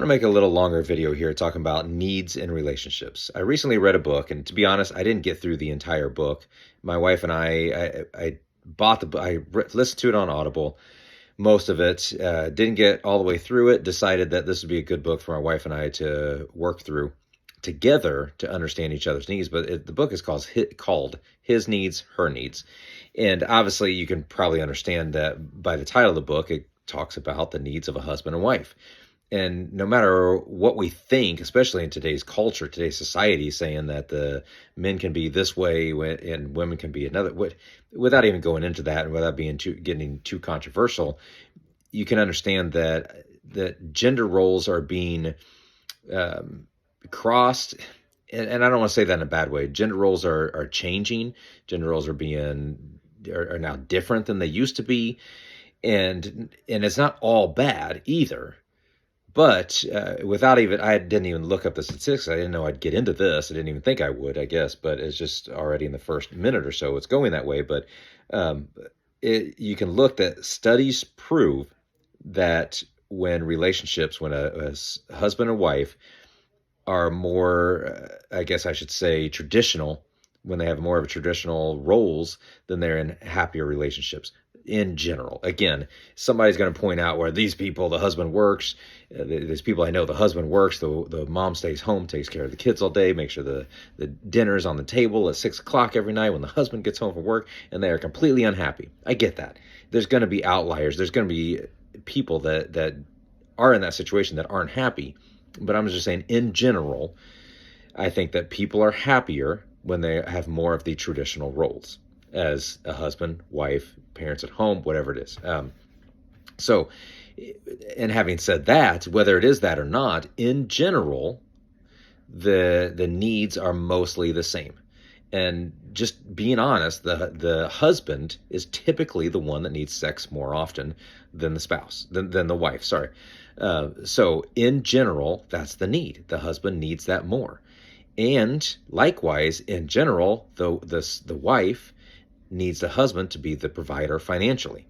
want to make a little longer video here talking about needs in relationships. I recently read a book, and to be honest, I didn't get through the entire book. My wife and I bought the book, listened to it on Audible, most of it, didn't get all the way through it, decided that this would be a good book for my wife and I to work through together to understand each other's needs. But the book is called His Needs, Her Needs. And obviously, you can probably understand that by the title of the book, it talks about the needs of a husband and wife. And no matter what we think, especially in today's culture, today's society, saying that the men can be this way and women can be another, without even going into that and without getting too controversial, you can understand that gender roles are being crossed. And I don't want to say that in a bad way. Gender roles are changing. Gender roles are now different than they used to be. And it's not all bad either. But I didn't even look up the statistics. I didn't know I'd get into this. I didn't even think I would, I guess. But it's just already in the first minute or so, it's going that way. But you can look that studies prove that when a husband and wife are more, I guess I should say, traditional, when they have more of a traditional roles, then they're in happier relationships in general. Again, somebody's going to point out where these people, the husband works. There's people I know, the husband works, the mom stays home, takes care of the kids all day, makes sure the dinner's on the table at 6 o'clock every night when the husband gets home from work, and they are completely unhappy. I get that. There's going to be outliers. There's going to be people that are in that situation that aren't happy. But I'm just saying, in general, I think that people are happier when they have more of the traditional roles as a husband, wife, parents at home, whatever it is. And having said that, whether it is that or not, in general, the needs are mostly the same. And just being honest, the husband is typically the one that needs sex more often than the spouse, than the wife, sorry. So in general, that's the need. The husband needs that more. And likewise, in general, the wife needs the husband to be the provider financially.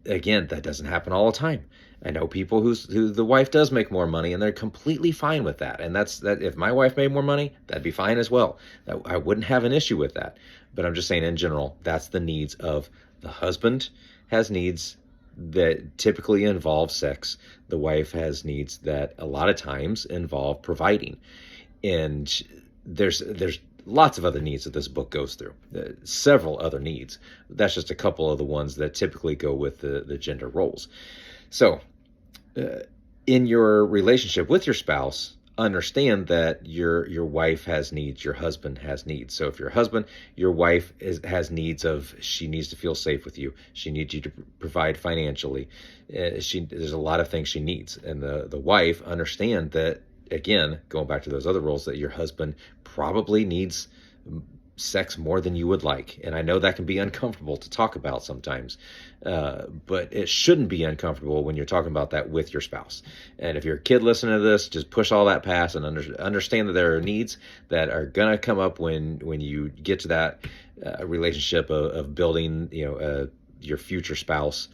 Again, that doesn't happen all the time. I know people who the wife does make more money, and they're completely fine with that. And that if my wife made more money, that'd be fine as well. I wouldn't have an issue with that. But I'm just saying, in general, that's the needs of the husband. Has needs that typically involve sex. The wife has needs that a lot of times involve providing. And there's lots of other needs that this book goes through, several other needs. That's just a couple of the ones that typically go with the gender roles. So in your relationship with your spouse, understand that your wife has needs, your husband has needs. So if your wife has needs of, she needs to feel safe with you. She needs you to provide financially. There's a lot of things she needs. And the wife, understand that, again, going back to those other roles, that your husband probably needs sex more than you would like. And I know that can be uncomfortable to talk about sometimes, but it shouldn't be uncomfortable when you're talking about that with your spouse. And if you're a kid listening to this, just push all that past and understand that there are needs that are going to come up when you get to that relationship of building, your future spouse.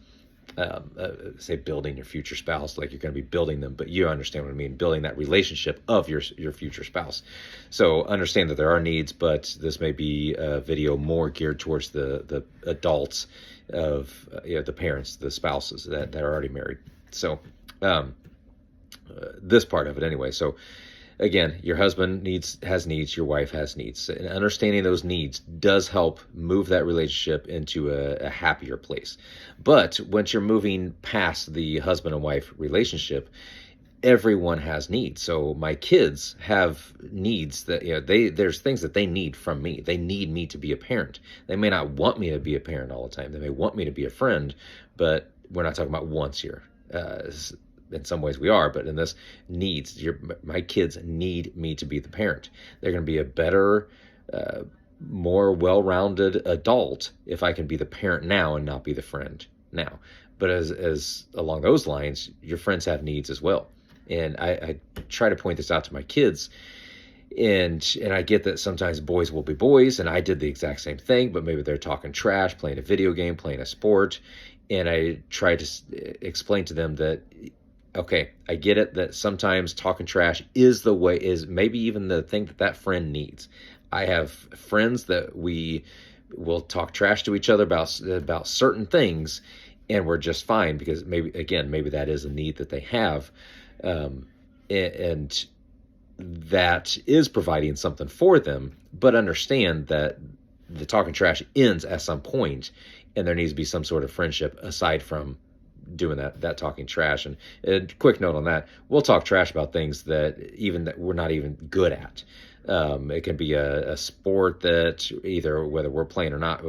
Say building your future spouse, like you're going to be building them, but you understand what I mean, building that relationship of your future spouse. So understand that there are needs, but this may be a video more geared towards the adults of the parents, the spouses that are already married. So this part of it anyway. So again, your husband has needs, your wife has needs. And understanding those needs does help move that relationship into a happier place. But once you're moving past the husband and wife relationship, everyone has needs. So my kids have needs that, there's things that they need from me. They need me to be a parent. They may not want me to be a parent all the time. They may want me to be a friend, but we're not talking about once here. In some ways we are, but in this needs, my kids need me to be the parent. They're going to be a better, more well-rounded adult if I can be the parent now and not be the friend now. But as along those lines, your friends have needs as well. And I try to point this out to my kids. And I get that sometimes boys will be boys, and I did the exact same thing, but maybe they're talking trash, playing a video game, playing a sport. And I try to explain to them that Okay, I get it that sometimes talking trash is the way, is maybe even the thing that that friend needs. I have friends that we will talk trash to each other about certain things, and we're just fine because maybe, again, maybe that is a need that they have, um, and that is providing something for them. But understand that the talking trash ends at some point, and there needs to be some sort of friendship aside from doing that talking trash. And a quick note on that: we'll talk trash about things that we're not even good at. It can be a sport that either whether we're playing or not.